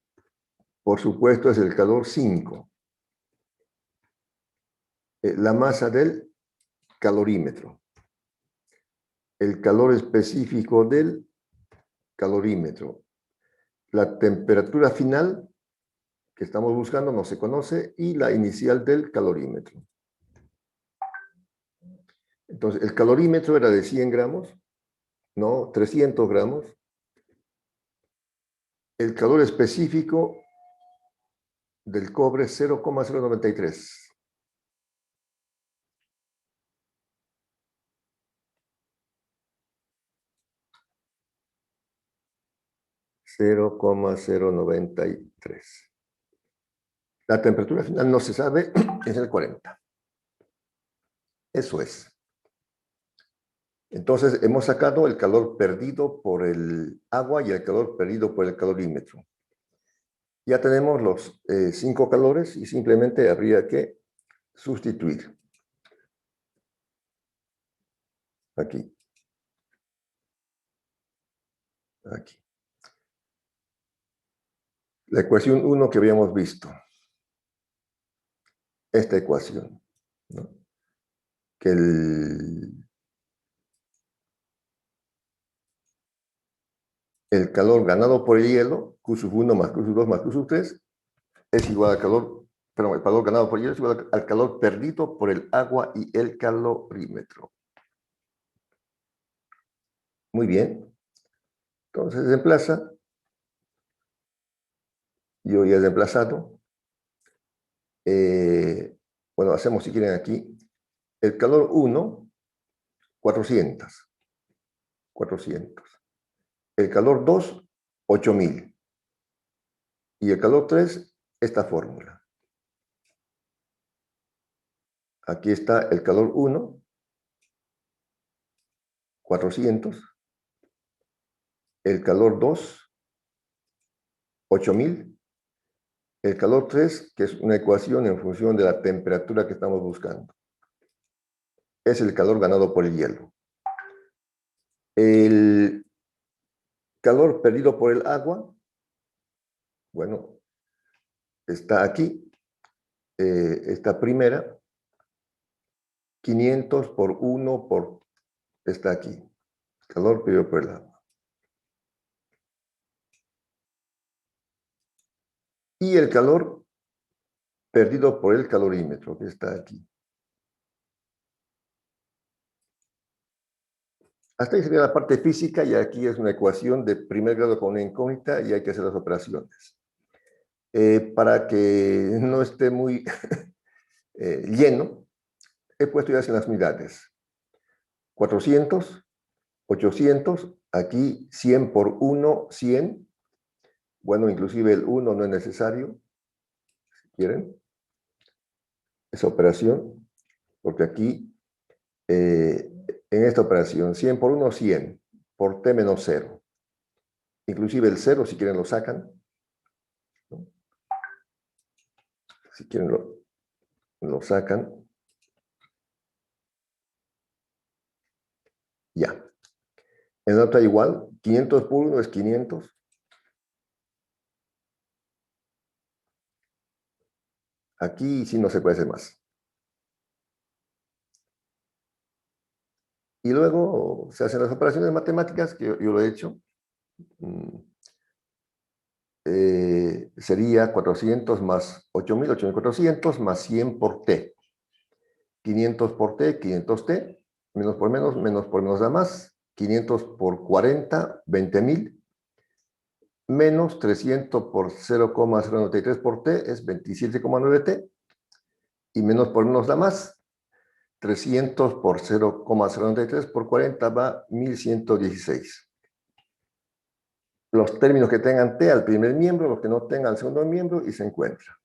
S1: por supuesto, es el calor 5. La masa del calorímetro. El calor específico del calorímetro. La temperatura final que estamos buscando no se conoce y la inicial del calorímetro. Entonces, el calorímetro era de 100 gramos, no, 300 gramos. El calor específico del cobre es 0,093. 0,093. La temperatura final no se sabe, es el 40. Eso es. Entonces, hemos sacado el calor perdido por el agua y el calor perdido por el calorímetro. Ya tenemos los 5 calores y simplemente habría que sustituir. Aquí. Aquí. La ecuación 1 que habíamos visto. Esta ecuación, ¿no? Que el calor ganado por el hielo, Q sub 1 más Q sub 2 más Q sub 3, es igual al calor, perdón, el calor ganado por el hielo es igual al calor perdido por el agua y el calorímetro. Muy bien. Entonces, desplaza. Yo ya he desplazado. Bueno, hacemos si quieren aquí. El calor 1, 400. 400. El calor 2, 8000. Y el calor 3, esta fórmula. Aquí está el calor 1, 400. El calor 2, 8000. El calor 3, que es una ecuación en función de la temperatura que estamos buscando. Es el calor ganado por el hielo. El calor perdido por el agua, bueno, está aquí, esta primera, 500 por 1 por, está aquí, calor perdido por el agua. Y el calor perdido por el calorímetro, que está aquí. Hasta ahí sería la parte física y aquí es una ecuación de primer grado con una incógnita y hay que hacer las operaciones. Para que no esté muy lleno, he puesto ya en las unidades. 400, 800, aquí 100 por 1, 100. Bueno, inclusive el 1 no es necesario, si quieren, esa operación, porque aquí, en esta operación, 100 por 1, 100, por t menos 0. Inclusive el 0, si quieren, lo sacan, ¿no? Si quieren, lo sacan. Ya. En la otra igual, 500 por 1 es 500. Aquí sí no se puede hacer más. Y luego se hacen las operaciones matemáticas, que yo lo he hecho. Sería 400 más 8000, 8400 más 100 por t. 500 por t, 500t, menos por menos da más. 500 por 40, 20000. menos 300 por 0,093 por t es 27,9 t, y menos por 1 da más. 300 por 0,093 por 40 va 1116. Los términos que tengan t al primer miembro, los que no tengan al segundo miembro, y se encuentra.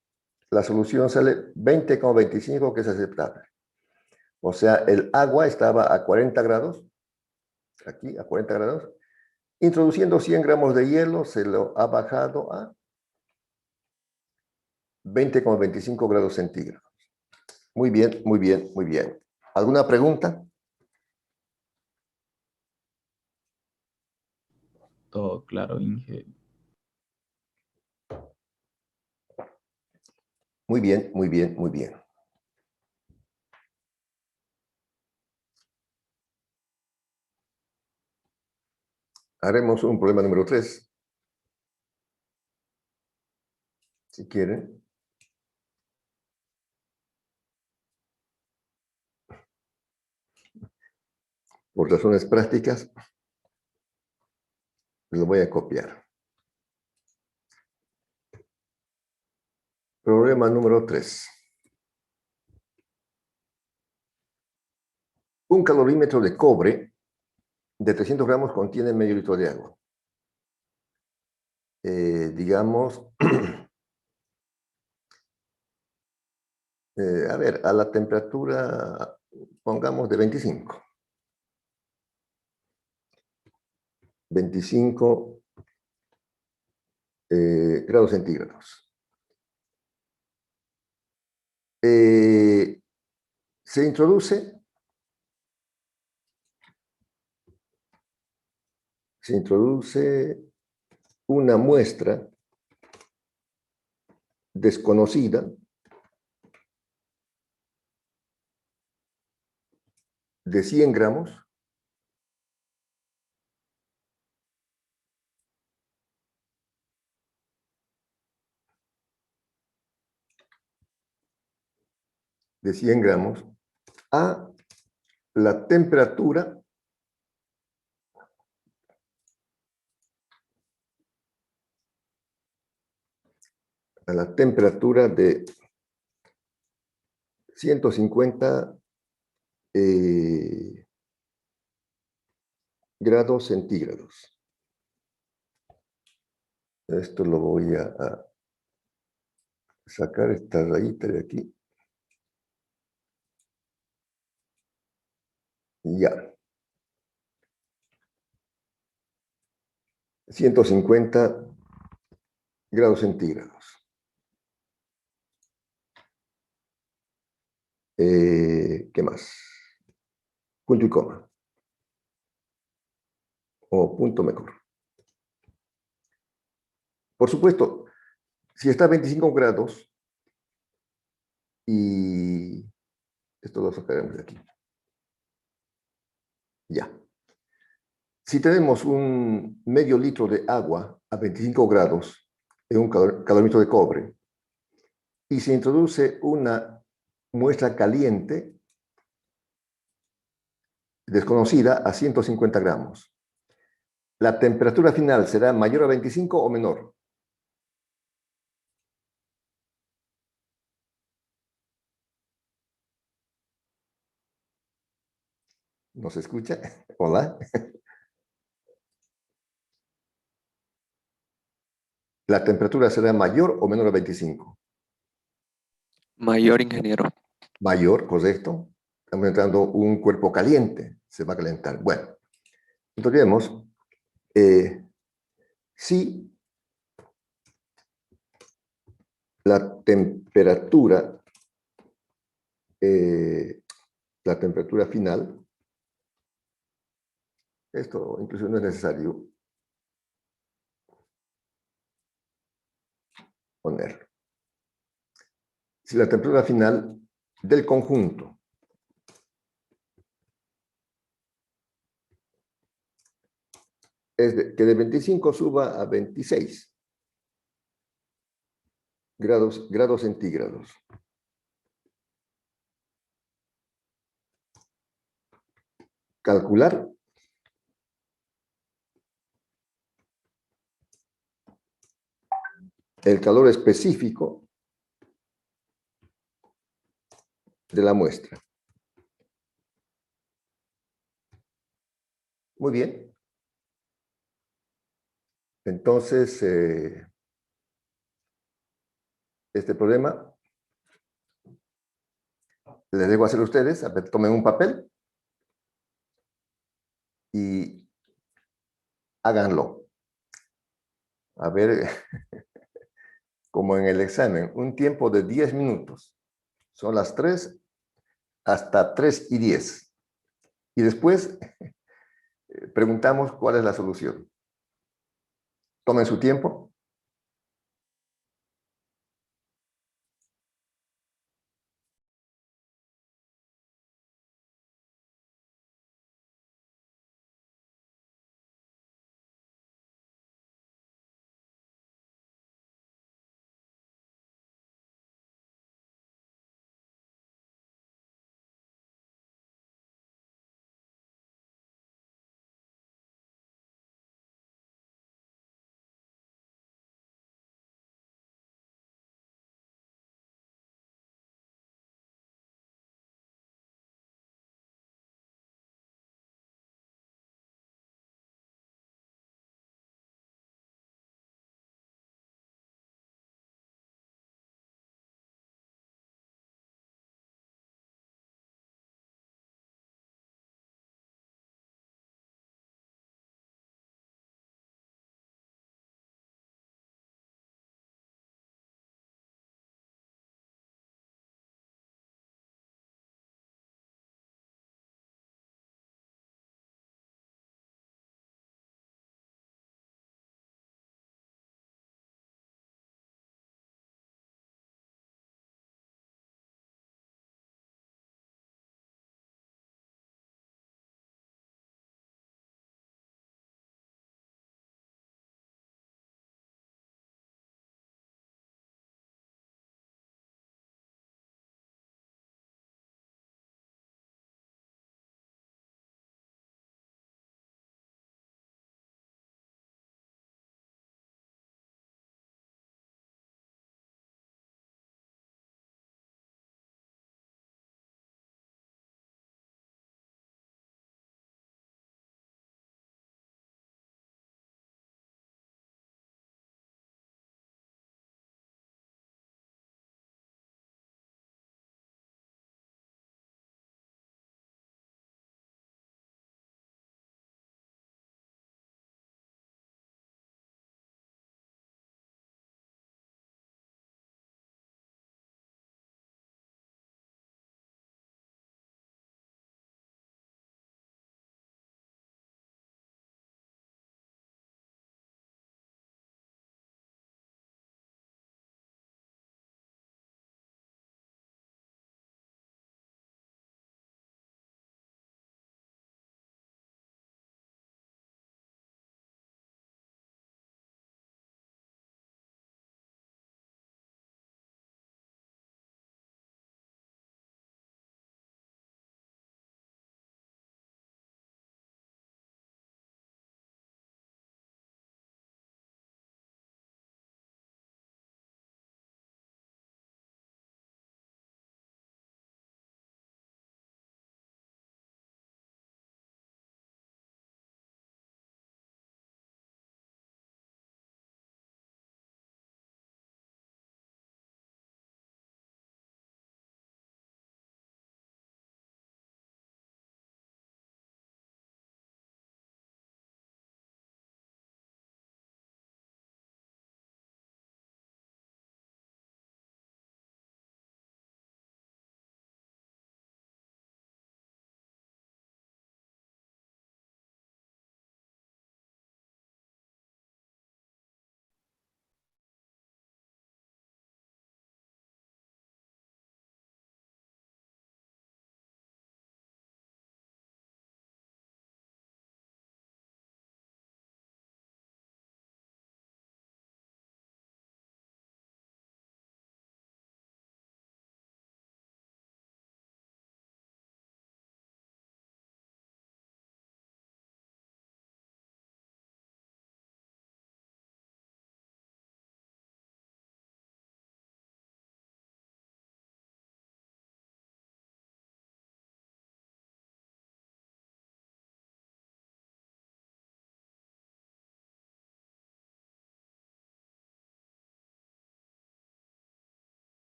S1: La solución sale 20,25, que es aceptable. O sea, el agua estaba a 40 grados, aquí a 40 grados. Introduciendo 100 gramos de hielo, se lo ha bajado a 20,25 grados centígrados. Muy bien, muy bien, muy bien. ¿Alguna pregunta?
S3: Todo claro, Inge.
S1: Muy bien, muy bien, muy bien. Haremos un problema número 3. Si quieren. Por razones prácticas, lo voy a copiar. Problema número 3. Un calorímetro de cobre de 300 gramos contiene medio litro de agua. Digamos, a ver, a la temperatura, pongamos de 25. 25 grados centígrados. Se introduce una muestra desconocida de 100 gramos a la temperatura de 150 grados centígrados. Esto lo voy a sacar esta rayita de aquí. Ya. 150 grados centígrados. ¿Qué más? Punto y coma. O punto mejor. Por supuesto, si está a 25 grados, y esto lo sacaremos de aquí. Ya. Si tenemos un medio litro de agua a 25 grados en un calorímetro de cobre y se introduce una muestra caliente desconocida a 150 gramos, ¿la temperatura final será mayor a 25 o menor? ¿No se escucha? Hola. ¿La temperatura será mayor o menor a 25?
S4: Mayor, ingeniero.
S1: Mayor, correcto. Estamos entrando un cuerpo caliente, se va a calentar. Bueno, entonces vemos, si la temperatura final, esto incluso no es necesario ponerlo. Si la temperatura final del conjunto es que de 25 suba a 26 grados centígrados. Calcular el calor específico de la muestra. Muy bien. Entonces, este problema les dejo hacer a ustedes. A ver, tomen un papel y háganlo. A ver, como en el examen, un tiempo de 10 minutos. Son las 3 hasta 3:10. Y después preguntamos cuál es la solución. Tomen su tiempo.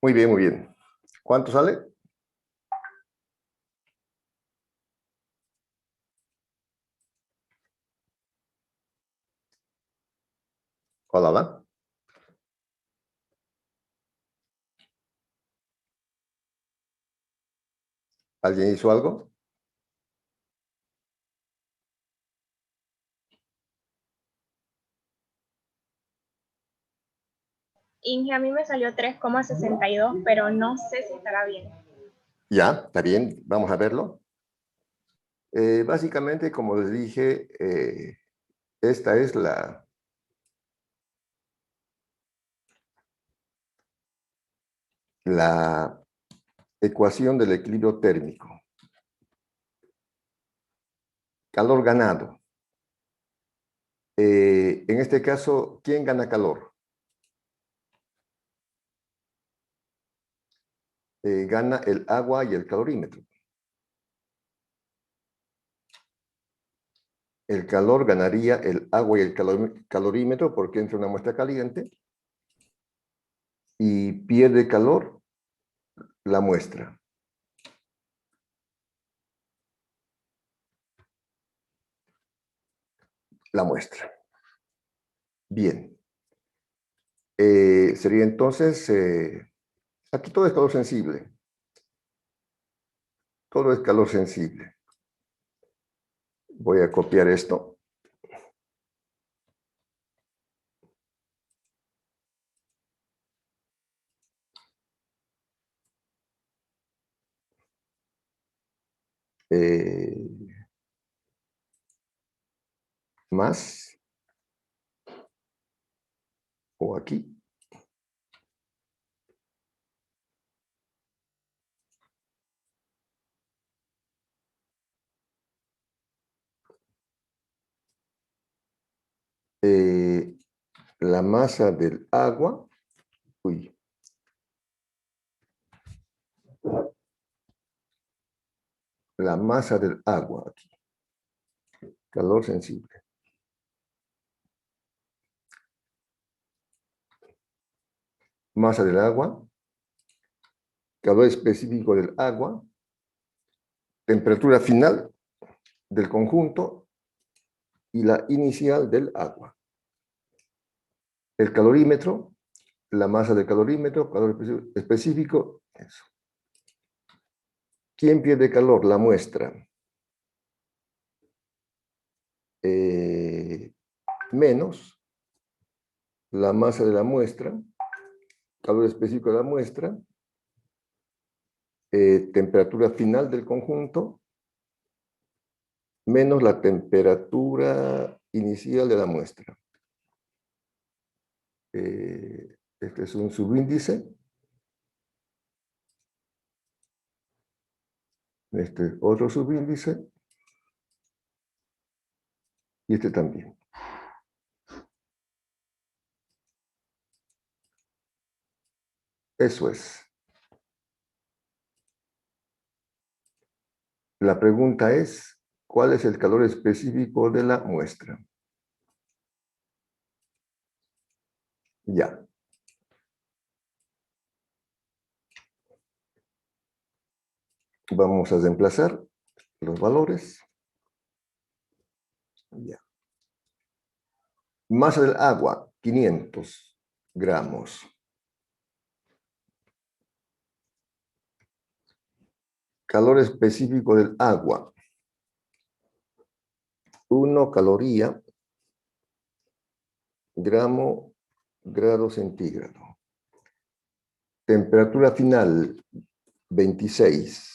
S1: Muy bien, muy bien. ¿Cuánto sale? Hola, hola. ¿Alguien hizo algo?
S5: Inge, a mí me salió 3,62, pero no sé si estará bien.
S1: Ya, está bien. Vamos a verlo. Básicamente, como les dije, esta es la ecuación del equilibrio térmico. Calor ganado. En este caso, ¿quién gana calor? Gana el agua y el calorímetro. El calor ganaría el agua y el calorímetro porque entra una muestra caliente y pierde calor la muestra. La muestra. Bien. Sería entonces, aquí todo es calor sensible. Todo es calor sensible. Voy a copiar esto. Más. O aquí. La masa del agua. Uy. La masa del agua aquí. Calor sensible. Masa del agua. Calor específico del agua. Temperatura final del conjunto y la inicial del agua. El calorímetro, la masa del calorímetro, calor específico, eso. ¿Quién pierde calor? La muestra. Menos la masa de la muestra, calor específico de la muestra, temperatura final del conjunto, menos la temperatura inicial de la muestra. Este es un subíndice. Este es otro subíndice. Y este también. Eso es. La pregunta es, ¿cuál es el calor específico de la muestra? Ya. Vamos a reemplazar los valores. Ya. Masa del agua, 500 gramos. Calor específico del agua. 1 caloría, grado centígrado. Temperatura final, 26.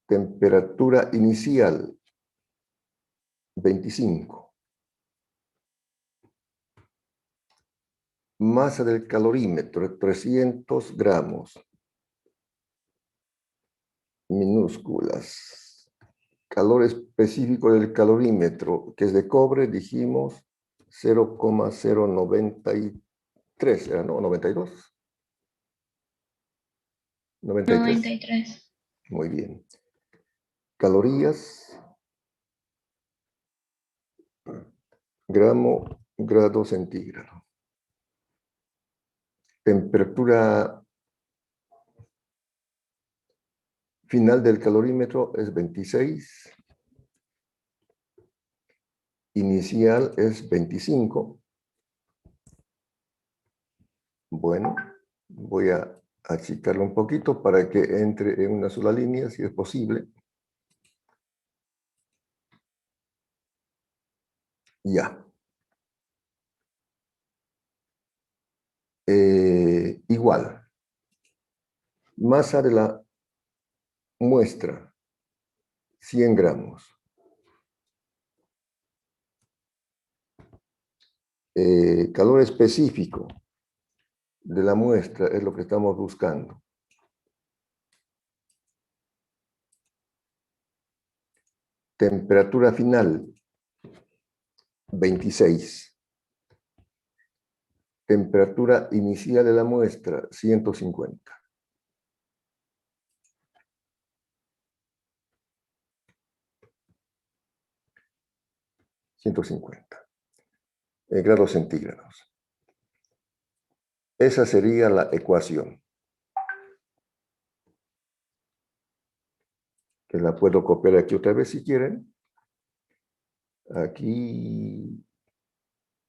S1: Temperatura inicial, 25. Masa del calorímetro, 300 gramos. Minúsculas. Calor específico del calorímetro, que es de cobre, dijimos 0,093, ¿era, no? 92. 93.
S2: 93.
S1: Muy bien. Calorías, grado centígrado. Temperatura final del calorímetro es 26. Inicial es 25. Bueno, voy a achicarlo un poquito para que entre en una sola línea, si es posible. Ya. Igual. Masa de la muestra, 100 gramos. Calor específico de la muestra es lo que estamos buscando. Temperatura final, 26. Temperatura inicial de la muestra, 150. Grados centígrados. Esa sería la ecuación. Que la puedo copiar aquí otra vez si quieren. Aquí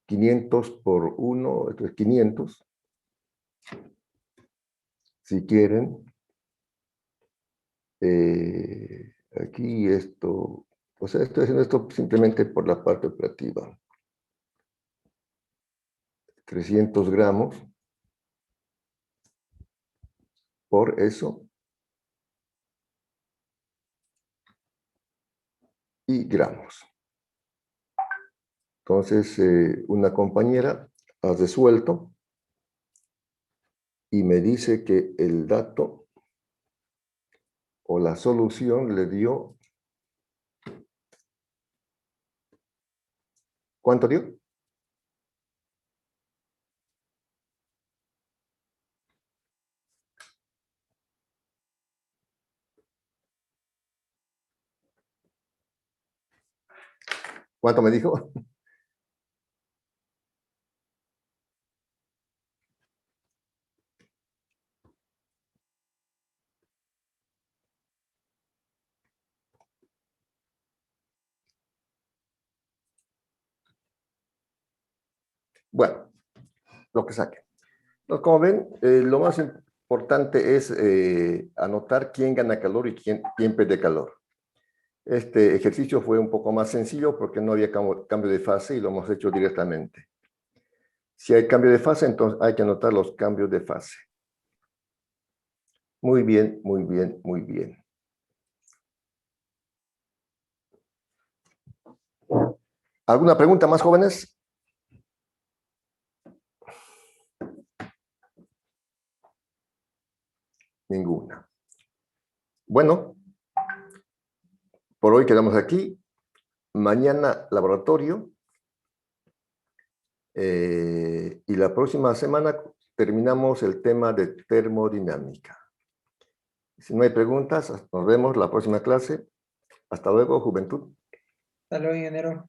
S1: 500 por 1, esto es 500. Si quieren. Aquí esto, o sea, estoy haciendo esto simplemente por la parte operativa. 300 gramos por eso y gramos. Entonces, una compañera ha resuelto y me dice que el dato o la solución le dio, ¿cuánto dio? ¿Cuánto me dijo? Bueno, lo que saque. Entonces, como ven, lo más importante es anotar quién gana calor y quién pierde calor. Este ejercicio fue un poco más sencillo porque no había cambio de fase y lo hemos hecho directamente. Si hay cambio de fase, entonces hay que anotar los cambios de fase. Muy bien, muy bien, muy bien. ¿Alguna pregunta más, jóvenes? Ninguna. Bueno, por hoy quedamos aquí. Mañana laboratorio. Y la próxima semana terminamos el tema de termodinámica. Si no hay preguntas, nos vemos la próxima clase. Hasta luego, juventud.
S6: Hasta luego, ingeniero.